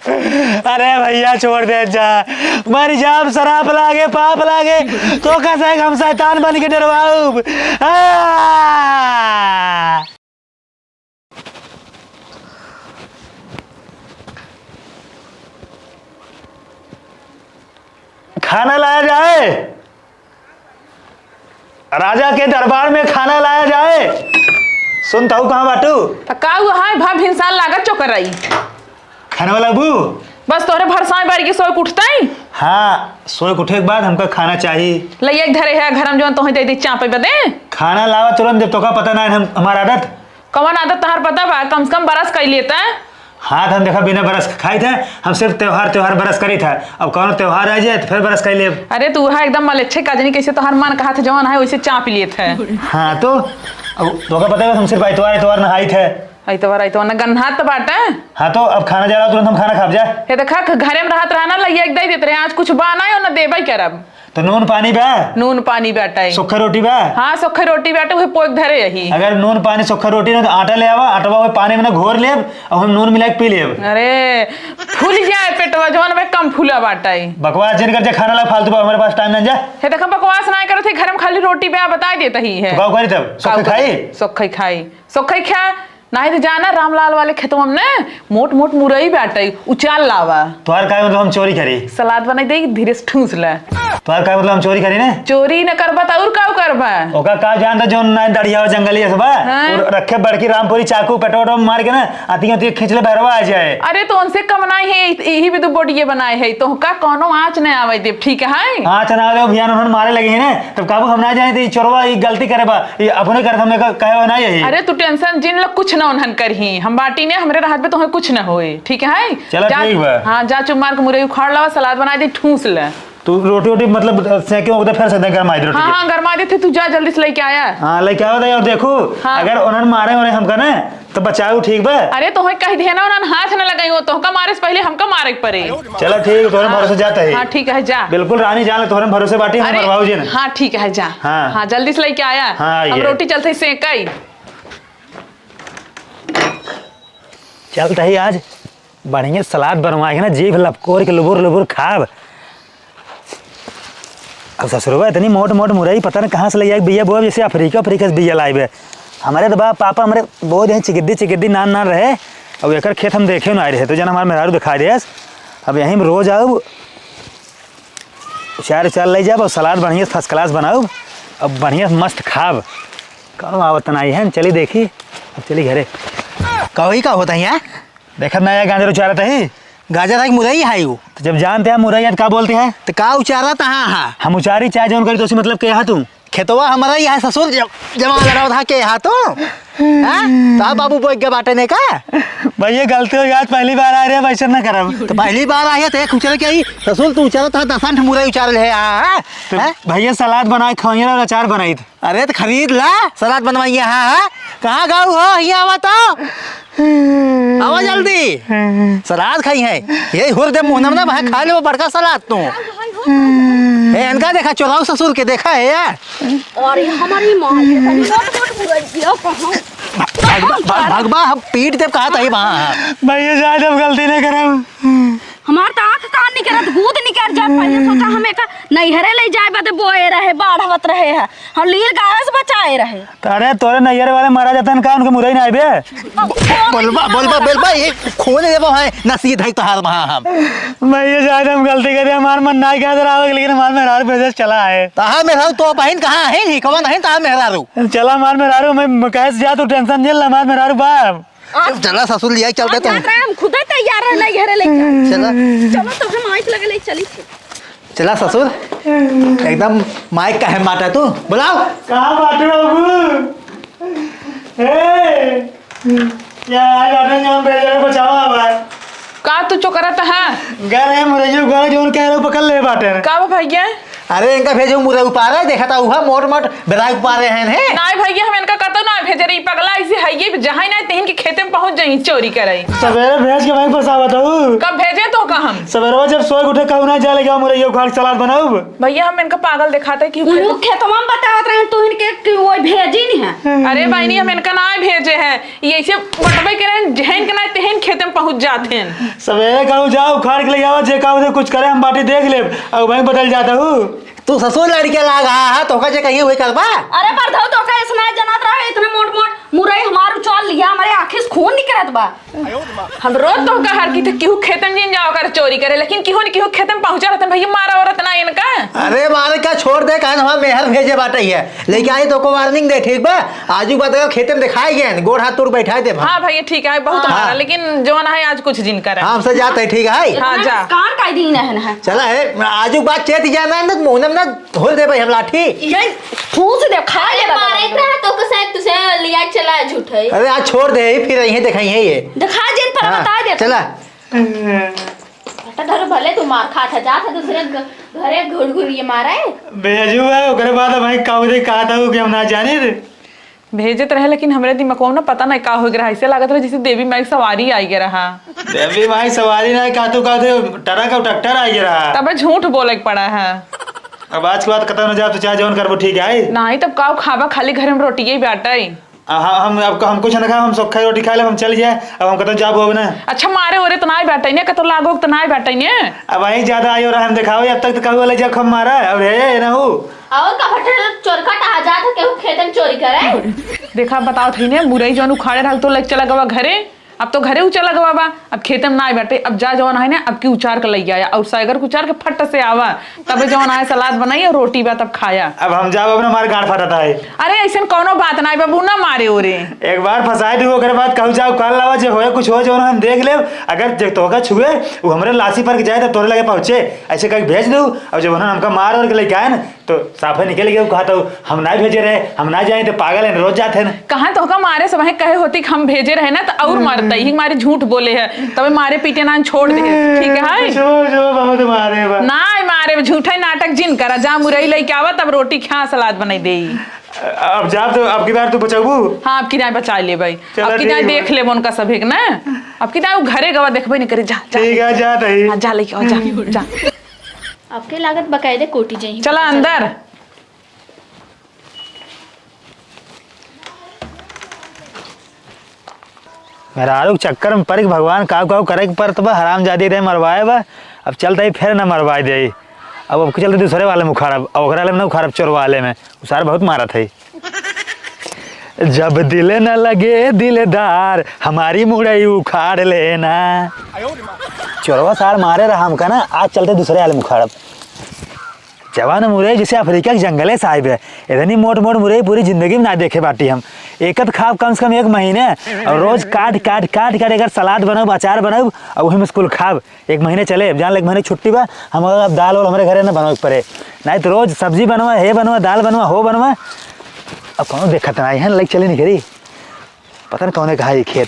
अरे भैया छोड़ दे जा, मर जाब शराब लागे पाप लागे तो कैसे हम शैतान बन के डरवाऊं। खाना लाया जाए, राजा के दरबार में खाना लाया जाए। सुनता हूँ कहाँ बाटू का है भाव इंसान लागत चोकर रही खाने वाला बू बस तोरे भरसाए बारी की सोए उठता ही। हाँ सोए उठे के बाद हमको खाना चाहिए। लइया धरे है घर में जो तो दे दी चापे बदे खाना लावा तुरंत जब तो का पता ना है हमारा आदत कौन आदत तहार पता बा कम से कम बरस कर लेता है। हाँ हम देखा बिना बरस खाई थे, हम सिर्फ त्योहार बरस करी था। अब कौन त्योहार आ जाए तो फिर बरस कर लिए। अरे तू है एकदम मलेच्छे काजनी कैसे तोहार मन कहा था जवान है वैसे चाप लिए थे। हाँ तो अब तो का पता है हम सिर्फ इतवार नहाई थे। इतवार ना गन्हात तो बाटे। हाँ तो अब खाना जा रहा तुरंत हम खाना खा जाए। ये देखा घरे में रहत रहना लइया एक दे देते रहे आज कुछ बाना हो ना देबई करब। तो नून पानी बा नून पानी बाटे सूखा रोटी बा। हाँ सूखा रोटी बाटे वही पोक धरे यही। अगर नून पानी सूखा रोटी ना तो आटा ले आवा, आटा वो पानी में ना घोर लेब और हम नून मिला के पी लेब। अरे फूल जाए पेटवा जवान में कम फूला बाटे। बकवास जिन कर खाना ला फालतू हमारे पास टाइम ना जा। हे देखा बकवास ना करो थे घर में खाली रोटी बे बता देता ही है। तो करी तब सोखई खा नहीं तो जाना रामलाल वाले खेतों में मोट मोट मुरई बाटे उचाल लावा। तोहार का मतलब हम चोरी करी सलाद बना दे धीरे से ठूस ले। तोहार का मतलब हम चोरी करी ने चोरी न करबा त और का करबा ओका का जानता जो ना दड़िया जंगली है सब और रखे बड़की रामपुरी चाकू पटोटो मार के ना आती खींच ले बहरवा आ जाए। अरे तो उनसे कमनाई है यही भी तो बोटिए बनाए है तो का कोनो आँच नहीं आवे दे ठीक है। आँच ना आवे अभियान उन्होंने मारे लगे है ना तब काबू हम ना जाए तो चोरवा गलती करे बा अपने कर हमें कहे ना यही। अरे तू टेंशन जिन लोग कुछ ना उन्हन करही हम बाटी ने हमरे राहत पे तुम्हें कुछ ना होए ठीक है। चलो ठीक बा। हाँ जा चुप मार के मुरई उखाड़ लावा सलाद बना दे ठूस ले। तू रोटी मतलब सेके होता फिर से गरमा दे रोटी। हाँ गरमा दे थे तू जा जल्दी से लेके आया। हाँ लेके आओ और देखो अगर उन्होंने मारे उन्हें हमका ना तो बचाओ ठीक बा। अरे तुम्हें कह दिया ना उन्होंने हाथ न लगाई हो तो मारे से पहले हमका मारे पड़े। चलो ठीक है तुम्हारे भरोसे जाता है। हाँ ठीक है जा बिल्कुल रानी जान तुम्हारे भरोसे बाटी हमारे भाऊजी ने। हाँ ठीक है जा। हाँ जल्दी से लेके आया। हम रोटी चलते सेकाई चलता ही आज बढ़िया सलाद बनवाएंगे ना जीभ लपकोर के लुबुर लुबुर खाब। अब ससुरबा इतनी मोट मोट मुरई पता नहीं कहाँ से ले आए बिया बोआ जैसे अफ्रीका से बिया लाए। हमारे तो बाप पापा हमारे बहुत यहाँ चिगिद्दी नान रहे। अब एक खेत हम देखे ना आए रहे तो जन हमारे मेहरारू दिखा दे। अब यहीं में रोज आओ चार ले जाब और सलाद बढ़िया फर्स्ट क्लास बनाओ अब बढ़िया मस्त खाब। कब आवत आई है चली देखी अब चली घरे कही का होता है यहाँ देखा नया गाजर उचारता ही गाजर है मुरई है वो तो जब जानते हैं मुरई क्या बोलते हैं तो का उचारा हाँ हम उचारी चाहे जो करी तो मतलब के यहाँ तू खेतवा हमारा यहाँ ससुर जमा लड़ा था के यहाँ तो बाबू बोल के बाटे ने का भैया गलती हो याद पहली बार आ रही है वैसे ना करब तो पहली बार आई है तो उचल के ससुर तू उचारा था 10 मुरई उचार ले भैया सलाद बनाए खाइए और अचार बनाई थे। अरे तो खरीद ला सलाद बनवाइए। हाँ कहाँ गाँव हो यहाँ आवा तो आवा जल्दी सलाद खाई है यही हुर दे मुँह ना भाई खा ले वो बड़का सलाद तू इनका देखा चोराव ससुर के देखा है यार। और हमारी माँ भगवा हम पीट दे कहा था वहाँ भैया शायद हम गलती नहीं करब हमार तो आँख कान नहीं करत दूध निकल जाए पहले सोचा हमें का नैहरे ले जाए बदे बोए रहे बाढ़वत रहे है हम लील गाय से बचाए रहे। अरे तोरे नैहरे वाले मारा जाता है का उनके मुरई ना आबे बोलबा ये खोने देबो है नसीब है तोहार वहाँ हम भैया शायद हम गलती करे हमार मन ना क्या आवे लेकिन हमार मेहरारू प्रोसेस चला है। तहार मेहरारू तो बहन कहाँ है नहीं कौन है तहार मेहरारू चला हमार मेहरारू मैं कैसे जा तू टेंशन झेल हमार मेहरारू बाप चला ससुर लिया चल दे हम खुद तैयार है नैहरे ले चला चलो तो हम आइस लगे ले चली चला ससुर एकदम माइक का है माटा तू बुलाओ कहाँ बाटे बाबू यार आने जान बेचारे बचावा भाई का तू चोकरत है घर है मुरैयो घर जोन कह रहे पकड़ ले बाटे का भैया अरे इनका भेजो मुरई उपारे देखा था उहा मोट मोट बेराई उपारे हैं नहीं भैया हम इनका करता ना भेजे रही पगला ऐसे है ये जहाँ ना तेहन के खेते में पहुंच जाई चोरी करे। सवेरे भेज के वहीं फंसावत हूँ। कब भेजे तो का हम सवेरे जब सोए उठे कहूँ ना जा लेके मुरैया उखाड़ के सलाद बनाऊ। भैया हम इनका पागल दिखाते कि वो खेतवा में बतावत रहे तू इनके कि वो भेजी नहीं है। अरे बहनी हम इनका ना भेजे हैं ये ऐसे बटबे के रहे जहन के ना तेहन खेते में पहुंच जाते हैं। सवेरे कहूँ जाओ उखाड़ के ले आओ जे कहूँ कुछ करे हम बाटी देख ले और वहीं बदल जाता हूँ। तू ससुर लड़के लागा है तो का जे कहीं हुई करबा। अरे बरधौ तो का इसना जनात रहा इतना मोट मोट मुरई हमार उचाल लिया हमारे आंखें से खून निकलत बा। हम रोज तो का हर की थे केहू खेते में जिन जाओ कर चोरी करे लेकिन केहू न केहू खेते में पहुंचा रहते भैया मारा औरत ना इनका। अरे मार का छोड़ दे कान हमार मेहर भेजे बाटे है लेके आई तो को वार्निंग दे ठीक बा। आजू बात खेते में दिखाई गए गोड़ हाथ तोड़ बैठा दे। हाँ भैया ठीक है बहुत हमारा लेकिन जो ना है आज कुछ दिन करे हमसे जाते ठीक है। हाँ जा कान का दिन है चला है आजू बात चेत जाना न मोहनम ना होल दे भाई हम लाठी ये फूस दे खा ले मारे रहा तो कसे तुसे लिया चला झूठे। अरे आज छोड़ दे फिर यहीं दिखाई है ये दिखा जिन पर बता दे चला हटा धरो भले तू मार खा था जा था दूसरे घरे घुड़ घुड़ ये मारा है भेजू है ओकरे बाद भाई कहूँ दे कहा था कि हम ना जाने रे भेजत रहे लेकिन हमरे दिमाग में ना पता नहीं का हो गया ऐसे लागत रहा जैसे देवी माई सवारी आई गया रहा। देवी भाई सवारी ना का तो ट्रक और ट्रैक्टर आ गया रहा। तब झूठ बोले के पड़ा है। अब आज के बाद खत्म हो जाए तो चाहे जौन करबो ठीक है। नहीं तब काव खावा खाली घर में रोटी ही बैठा है। हम अब हम कुछ ना खा हम सब खाई रोटी खा ले हम चल जाए अब हम कतौ जाब हो ना। अच्छा मारे ओरे तो ना बैठा ने कतो लागो तो ना बैठा ने अब वही ज्यादा आई और हम दिखाओ अब तक तो कहू वाला जब हम मारा अब है ना हो और का फटे चोरका टहा जा था केहू खेत में चोरी करे। देखा बताओ थी ने मुरई जौन उखाड़े रहल तो लग चला गवा घरे अब तो घरे उचला गवा बा अब खेते में ना बैठे अब जा जौन है ना अब की उचार कर लग आया और सागर उचार के फट से आवा तबे जौन आए सलाद बनाई और रोटी बा तब खाया। अब हम जाब अपना मार गाड़ फटाता है। अरे ऐसा कोनो बात ना बाबू ना मारे ओरे एक बार फंसाए दी ओकर बाद कहू जाओ कल लावा जे होए कुछ हो जौन हम देख ले अगर जे तोका छुए वो हमरे लाशी पर जाए तो तोरे लगे पहुंचे ऐसे कहीं भेज दू अब जब उन्होंने हमका मार और लेके आए ना तो साफे निकल गया कहा तो हम ना भेजे रहे हम ना जाए तो पागल है रोज जाते हैं कहाँ तो मारे सब कहे होती हम भेजे रहे ना तो और मारता ही मारे झूठ बोले है तबे मारे पीटे ना छोड़ दे ठीक है बहुत मारे ना मारे झूठा नाटक जिन करा जा मुरई लेके आवा तब रोटी खा सलाद बनाई दे। अब जा तो अब की बार तू बचाबू। हाँ अब की दाई बचा ले भाई अब की दाई देख ले उनका सब एक ना अब की दाई घरे गवा देखबे नहीं करे जा ठीक है जा दही हाँ, जा लेके आओ जा जा आपके लागत बकायदे कोटी जाई चला अंदर। मेरा आलू चक्कर में पर भगवान काव करे पर तो हराम जादी रहे मरवाए बा अब चलता ही फिर ना मरवाए दे अब चलते दूसरे वाले में उखाड़ब अब ओकरा वाले में ना उखाड़ब चोर वाले में उसार बहुत मारा था। जब दिल न लगे दिलदार हमारी मुड़ई उखाड़ लेना चोरवा सार मारे रहा हमका ना आज चलते दूसरे वाले में उखाड़ब। जवान मुरई जैसे अफ्रीका के जंगले साहिब है इतनी मोट मोट मुरई पूरी जिंदगी में ना देखे बाटी हम एकत खाब कम से कम एक महीने और रोज काट काट काट काट अगर सलाद बनाओ अचार बनाओ और वही में स्कूल खाब एक महीने चले जान एक महीने छुट्टी बा हम अब दाल वाल हमारे घरे ना बनवा पड़े नहीं तो रोज सब्जी बनवा हे बनवा दाल बनवा हो बनवा अब कौन देखत ना यहाँ लग चले नहीं करी पता नहीं कौन कहा ये खेत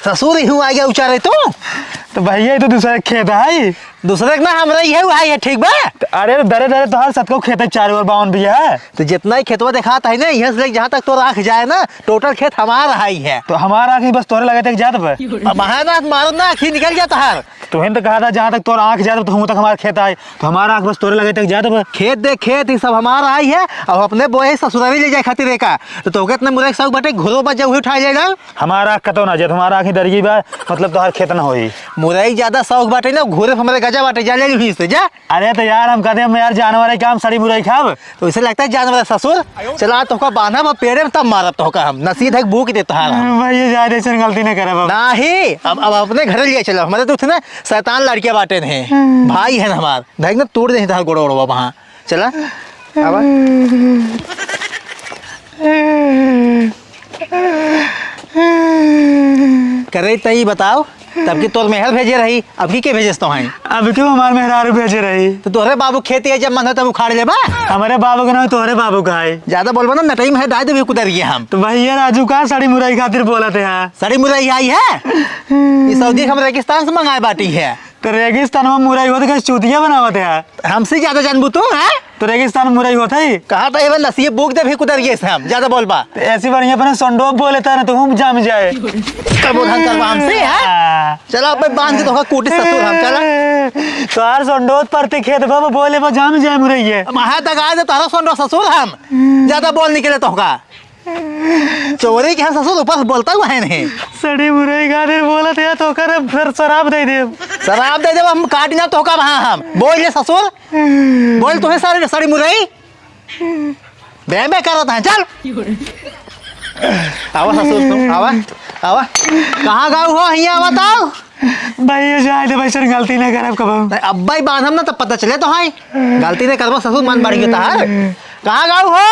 ससुर हूँ आ गया उचारे तो भैया ये तो दूसरा खेत है दूसरे ना हमरा ये है ठीक बा। अरे दरे दरे तो हर सतको खेत है 4 और 52 भी है तो जितना ही खेतवा दिखाता है ना यहाँ से जहाँ तक तो राख जाए ना टोटल खेत हमारा ही है तो हमारा आँख बस तोरे लगे तक जात पे ना मारो ना आँखी निकल गया तहार तुहने तो कहा था जहाँ तक तोर आँख जाता तो हम तक हमारा खेत आए तो हमारा आँख बस तोरे लगे तक जाता पे खेत देख खेत ये सब हमारा ही है और अपने बोए ससुराली ले जाए खातिर का तो कितने मुरे सब बटे घोरो बजे वही उठा ले जाओ हमारा आँख कतो ना जाए हमारा आँख दरगी बा मतलब तो हर खेत ना होई मुरई ज्यादा शौक बाटे ना घोरे हमारे गजा बाटे जा ले से जा। अरे तो यार हम कहते हैं यार जानवर है क्या हम सड़ी मुरई खाब तो इसे लगता है जानवर ससुर चला तो बांधा पेड़े में तब मारब तो हम नसीब है भूख देता है भाई जा रहे गलती नहीं करे ना ही अब अपने घर लिए चलो हमारे तो थे ना शैतान लड़कियां बाटे हैं भाई है हमार देख ना तोड़ दे गोड़ा ओड़वा वहाँ चला करे तई बताओ तब की तोर मेहर भेजे रही अब की के भेजस तो हैं अब क्यों हमारे मेहरारू भेजे रही तो तोहरे बाबू खेती है जब मन हो तब उखाड़ ले बा हमारे बाबू का ना तोहरे बाबू का है ज्यादा बोलबो ना नटई में डाल देबे कुदर गए हम तो भैया राजू का साड़ी मुरई खातिर बोला थे यहाँ साड़ी मुरई आई है ये सऊदी हम रेगिस्तान से मंगाए बाटी है तो रेगिस्तान में मुरई हो तो चूतिया बनावत है हमसे ज्यादा जानबू तू है तो रेगिस्तान मुरई होता ही कहा था ये नसीब बुक दे भी कुदर गए से हम ज्यादा बोल बा तो ऐसी बढ़िया अपने संडोब बोले था ना तो हम जाम जाए प्रबोधन करवा हमसे है। चलो अब बांध के तो कूटी ससुर हम चला तो यार संडोत परते खेत बाबा बोले बा जाम जाए मुरई है महा दगा दे तारा सुन रहा ससुर हम ज्यादा बोल निकले तो का चोरी के ससुर ऊपर बोलता हुआ है नहीं सड़ी मुरई गा दे बोला था तो कर फिर शराब दे दे शराब दे जब हम काट ना तो का वहां हम बोल ले ससुर बोल तुम्हें सारी सारी मुरई बे बे कर रहा था चल आवा ससुर तुम आवा आवा कहाँ गाँव हो यहाँ बताओ भाई ये जाए तो भाई सर गलती नहीं करब कब अब्बा ही बांधम ना तब पता चले तो हाय गलती नहीं करबो ससुर मन बढ़ गया था कहाँ गाँव हो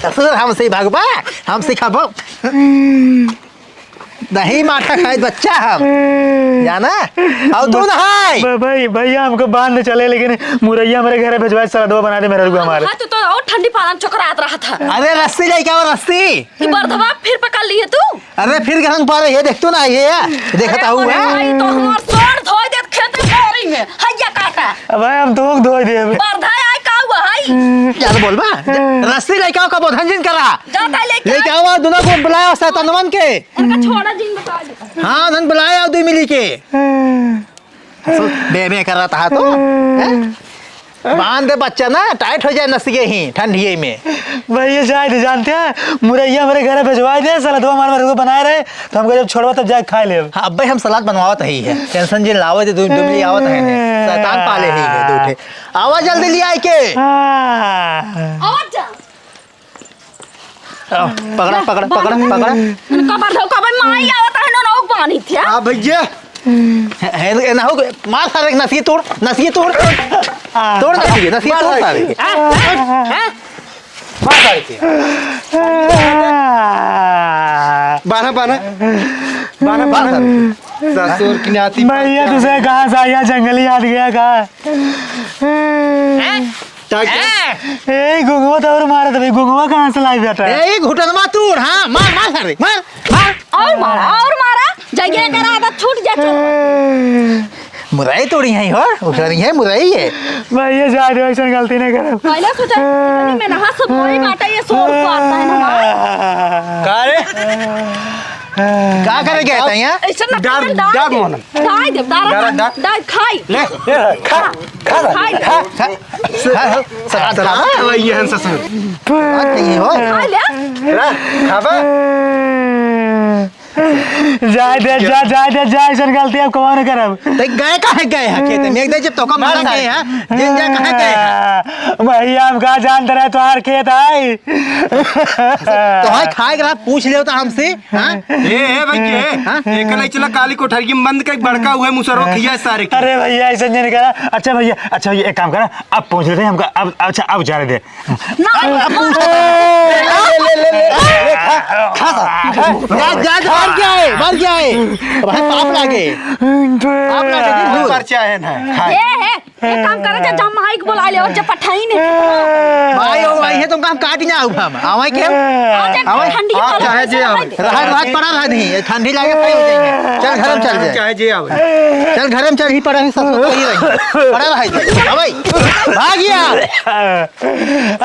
ससुर हमसे भागबा हम सिखाबो दही माठा खाए बच्चा हम जाना और तू नहाय भाई भैया हमको बांध चले लेकिन मुरैया मेरे घर भेजवाए सलादवा बना दे मेरे रुआ हमारे हाँ तो और ठंडी पालन चकरात रहा था। अरे रस्सी ले क्या रस्सी कि बर्धवा फिर पकड़ लिए तू। अरे फिर गरम पा रही है देख तू ना ये देखता हुआ भाई तो हमार सोन धोई देत खेत बोरी में हैया काटा भाई हम तो धोई दे बर्धा आय का हुआ है ज्यादा बोलबा रस्सी ले क्या का बोधन जिन करा जाता ले क्या हुआ दोनों को बुलाया शैतानवन के इनका छोड़ा जिन बता दे। हाँ धन बुलाया दो मिली के बे बे कर रहा था तो बांध दे बच्चा ना टाइट हो जाए नसिए ही ठंडिये में भैया जाए थे जानते हैं मुरैया मेरे घर भेजवाए दे सलादवा हमारे मेरे को बनाए रहे तो हमको जब छोड़वा तब जाके खा ले हाँ अब हम सलाद बनवावत ही है टेंशन जिन लावत है दुमली आवत है शैतान पाले ही है दूठे आवा जल्दी ले आए के आवाज जा पकड़ा पकड़ा पकड़ा पकड़ा इनका बर्धा का भाई माई आवता है ना पानी थी। हाँ भैया है ना हो मार सारे नसिए तोड़ तोड़ नसिए तोड़ सारे मार सारे के बाना ससुर की नाती भैया तुझे कहाँ से आया जंगली याद गया कहाँ ए गुंगवा तो और मारा था भाई गुंगवा कहाँ से लाई बेटा ए घुटन मा तोड़ हाँ मार सारे मार और मारा जगह करा तो छूट जा मुरई तोड़ी है हो उठरी है मुरई है भैया जा दे ऐसा गलती नहीं कर पहले सोचा मैं नहा सब मोरी माटा ये सोर को आता है ना का रे का करे गया था यहाँ ऐसा ना डाल मोना खाई दे डाल खाई ले खा सलाद खा वही है ससुर बात नहीं हो खा ले खाबा जाए दे ऐसा गलती अब कौन करब तो गए कहाँ गए हैं खेत में एक दिन जब तो का मारा गए हैं दिन जा कहाँ गए हैं भैया हम कहाँ जानते रहे तुम्हारे खेत है तो हाय खाएगा पूछ ले तो हमसे हाँ ए भाई एक नहीं चला काली कोठरी में बंद कर बड़का हुए मुसरो खिया सारे की। अरे भैया ऐसा नहीं करा अच्छा भैया एक काम करा अब पहुँच लेते हैं हमको अब अच्छा अब जा रहे दे मर जाए भाई पाप लागे खर्चा है ना एक काम करे जा जब माइक बुला ले और जब पठाई ने भाई ओ भाई है तुम काम काट ना आऊ हम आवे के आवे ठंडी आप चाहे जे आवे रात पड़ा रहा नहीं ठंडी लागे सही हो जाएंगे चल घर में चल जाए चाहे जे आवे चल घर में चल ही पड़ा ही सब सही रही पड़ा रहा भाई भाग यार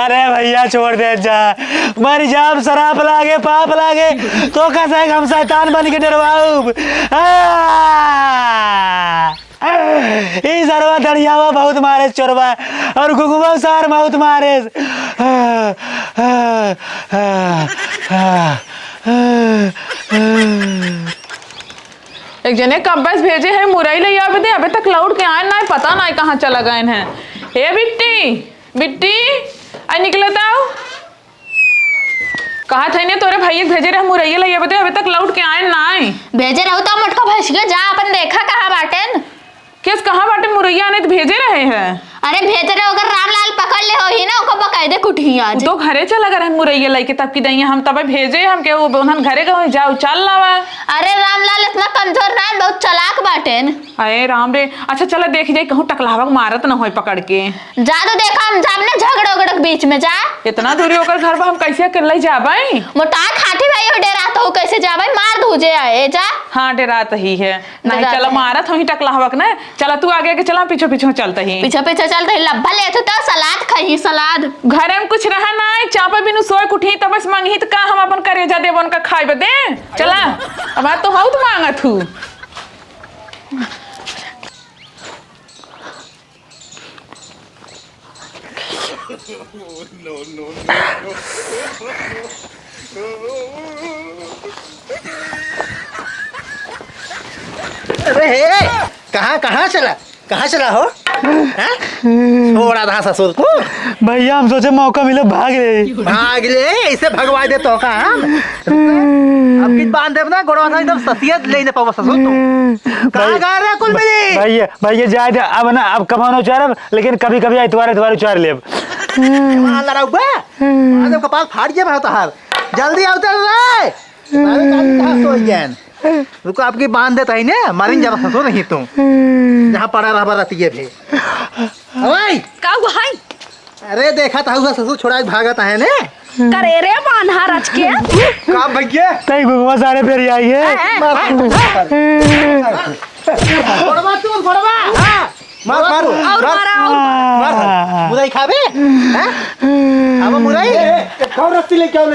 अरे भैया छोड़ दे जा मर जाब शराब लागे पाप लागे तो कैसा है हम शैतान बन के डरवाऊब सरवा दड़ियावा बहुत मारे चोरवा और गुगुआ सार बहुत मारे एक जने कंपास भेजे है मुरई ले आवे दे अबे तक लौट के आए ना पता ना कहाँ चला गए हैं हे बिट्टी आई निकले ताऊ कहा थे ने तोरे भैया भेजे रहे मुरैया ले आवे दे अबे तक लौट के आए ना भेजे रहू तो मटका भैंस के जा अपन देखा कहाँ बाटन किस कहाँ बाटे मुरैया ने तो भेजे रहे हैं अरे भेजे रहे अगर रामलाल पकड़ ले हो ही ना ओको बकायदे कुटी आज तो घरे चला गए मुरैया लेके तब की दैया हम तब भेजे हम के उन्हन घरे गए जाओ चल लावा अरे रामलाल इतना कमजोर ना है बहुत चालाक बाटेन अरे राम रे अच्छा चलो देख जाए कहूँ टकलावा मारत ना हो पकड़ के जादू देखा हम जामने झगड़ो गड़क बीच में जा इतना दूरी होकर घर पर हम कैसे कर ले जा भाई मोटा खाटी भाई हो डेरा तो बहू कैसे जावे मार धुजे आए जा। हाँ डेरात ही है नहीं डेरात चला है। मारत हो ही टकला हवक ना चला तू आगे के चला पीछे पीछे चलता ही पीछे पीछे चलते लब्बा ले तो सलाद खाई सलाद। घरे में कुछ रहा ना चापा बिनु सोए कुठी तब बस मांगी तो का हम अपन करेजा देव उनका खाए बदे चला अब तो हाउ तो मांगत हूँ। अरे हे कहाँ चला हो हैं? छोड़ा था ससुर को भैया हम सोचे मौका मिले भाग ले ऐसे भगवा दे तो का अब कित बांध देब ना गोड़वा था एकदम ससियत ले न पावा ससुर तू कहाँ गा रहे कुल मिली भैया जाए दे अब ना अब कमानो उचारब लेकिन कभी कभी इतवार उचार लेब वहां लड़ाऊ बे आदम कपाल फाड़ जे भाव तहार जल्दी आवते रे मारे काली कहां सो गयन रुको आपकी बांध देता है ना मारिन जब ससो नहीं तू जहां पड़ा रहा रहती है भी ओए का हुआ है? अरे देखा था हुआ ससुर छोड़ा के भागत है ने करे रे बांधा रच के का भैया तई गुगवा सारे फेर आई है फोड़वा हां मार और मारा और मार मुरई खाबे हैं अब मुरई खाओ रत्ती लेके आओ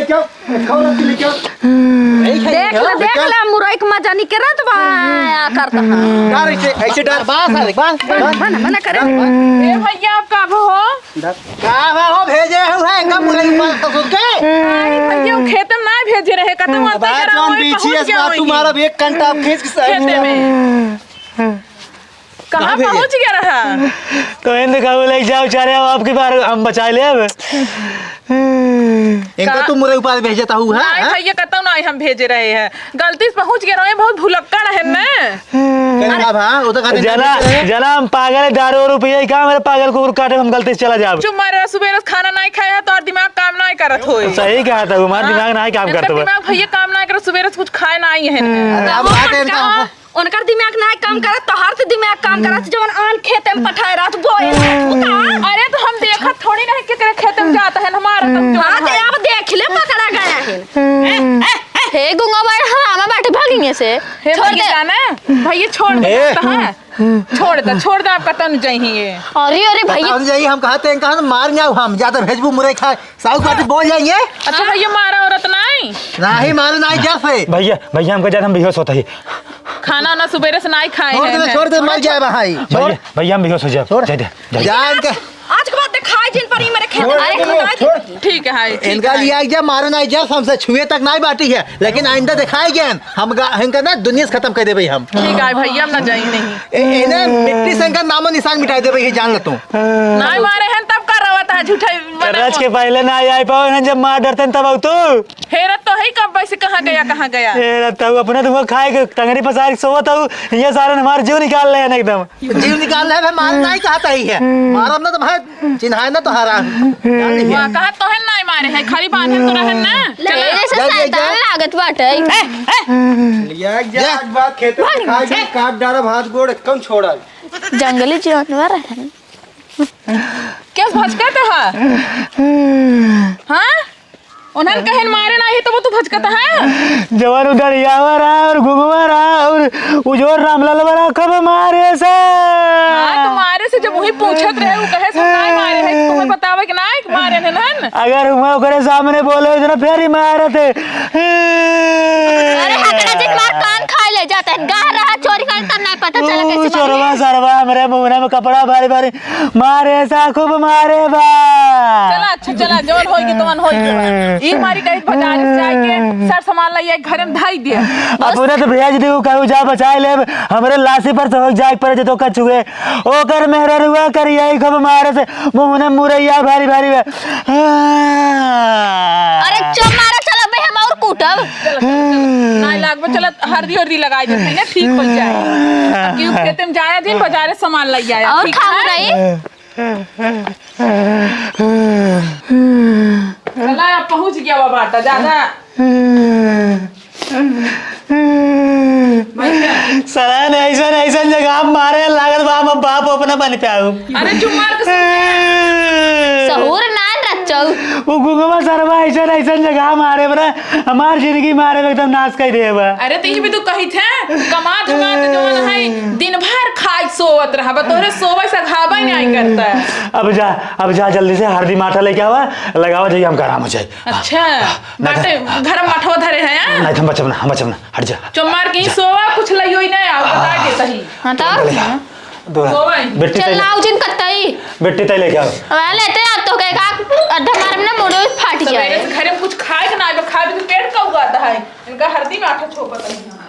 देख ले मुरई के मजा नहीं करत बा करता हां डर ऐसे डर बास मना करे ए भैया आप का हो का हो भेजे है कब मुरई पर ससुर के आई भैया वो खेत में ना भेजे रहे कतम आता बात करा जौन वही बीची पहुंच गया है तुम्हारा भी एक घंटा खींच के खेते में कहाँ पहुंच गया रहा तो इन दिखाओ ले जाओ चारे आपकी बार हम बचा ले अब इनका तुम मुरई ऊपर भेजता हुआ नहीं है भैया कतौ नहीं हम भेजे रहे हैं गलती से पहुंच गया रहे बहुत भुलक्कड़ है ना कहना भा वो तो कहते जना हम पागल है दारू रुपये क्या मेरे पागल को काटे हम गलती से चला जाओ जो मारे सुबह खाना नहीं खाया तो और दिमाग काम नहीं करत हो सही कहा था हमारा दिमाग नहीं काम करता दिमाग भैया काम नहीं करत सुबह कुछ खाए नहीं है अब बात है इनका उनकर दिमाग ना काम करत तो हर दिमाग काम करत जवन आन खेते में पठाए रात बोए अरे तो हम देखा थोड़ी नहीं कि तेरे खेत में जाता है हमारा हां तो अब देख ले पकड़ा गया है हे गुंगा बाड़ हरामा बैठे भागेंगे से छोड़ दे जाना भैया छोड़ दे छोड़ दे आपका तन चाहिए अरे भैया हम जाइए हम कहते हैं कहां मार जाओ हम ज्यादा भेजबू मुरई खाए साहू पार्टी बोल जाएंगे अच्छा भैया मारा औरत नहीं नहीं मारे नहीं जैसे भैया हमको ज्यादा हम बेहोश होता ही खाना ना सुबह से नहीं खाए छोड़ दे मर जाए भाई भैया हम बेहोश हो जाए जान के आज के बाद दिखाई जिन पर ही मेरे खेत ठीक है हाय इनका लिया जब मारे नहीं जब हमसे छुए तक नहीं बाटी है लेकिन आइंदा दिखाई गए हम इनका ना दुनिया से खत्म कर दे भाई हम ठीक है भैया हम ना जाई नहीं इन्हें मिट्टी से इनका नामो निशान मिटा दे भाई जान ले तू नहीं मारे हैं तब कर रहा था झूठा रच के पहले ना आई पाओ जब मार डरते तब आओ तू हेरत तो है कब वैसे कहाँ गया ये तब अपने तुम खाए के टंगरी पसार के सोवत हो ये सारे हमारे जीव निकाल रहे हैं एकदम जीव निकाल रहे मार नहीं कहता ही है मारब ना तो भाई चिन्हाए ना तो हरा वहाँ कहा तो है नहीं मारे है खाली बांधे तो रहन ना जैसे शैतान लागत बाटे लिया जा बात खेते में खा के काट डारा भात गोड़ कौन छोड़ा जंगली जानवर है क्या भटकता है हाँ उन्हें कहन मारे नहीं तो वो तो भटकता है जवान उधर यावा रहा और घुगवा रहा और उजोर रामलाल बड़ा कब मारे से हाँ तो मारे से जब वही पूछत रहे वो कहे सब नहीं मारे है तुम्हें बतावे कि नहीं मारे है ना अगर मैं ओकरे सामने बोले तो फिर ही मारे थे अरे हकड़ा जे मार कान खाए ले जाता है गा रहा चोरी कर तब नहीं पता चला कैसे चोरवा सरवा मेरे मुंह में कपड़ा भारी भारी मारे सा खूब मारे बा चला अच्छा चला जोन होगी तो होगी ई मारी कहीं बाजार से आके सर सामान लाइए घर में धाई दिया अपने तो भेज दियो कहू जा बचाए ले हमरे लाशी पर से हो जाए पर जे तो कछुए ओकर मेहरा रुआ करिया खूब मारे से मुंह में मुरैया भारी भारी अरे चल मारा चला बे हम और कूटब नहीं लागबे चला हल्दी लगाई दे ना ठीक हो जाए क्यों खेते में जाया दिन बाजार से सामान लाई आया और खाऊ रही चला अब पहुंच गया वो बाटा ज्यादा सलान ऐसा जगह मारे लागत बा हम बाप अपना बन पाऊ अरे चुप मार के सहूर नान बचाऊ वो गुगवा सरवा ऐसा ऐसा जगह मारे बरा हमार जिंदगी मारे में एकदम नाश कर दे बा। अरे तो भी तू कही थे कमात कमात जवन है दिन भर खाई सोवत रहा तोरे सोवे से घावा नहीं करता है। अब जा जल्दी से हल्दी माठा लेके आवा लगावा जाइए हम आराम हो जाए। अच्छा बाटे घर में मठवा धरे हैं नहीं हम बचब ना हट जा चमार की सोवा कुछ लइयो ही नहीं आ बता के सही हां तो बेटी चल लाओ जिन कतई बेटी तय लेके आओ मैं लेते आ तो के का अड्डा मार में ना मुड़ो फाट जाए घर में कुछ खाए ना खाए तो पेट का उगाता है इनका हल्दी में आटा छोपता नहीं।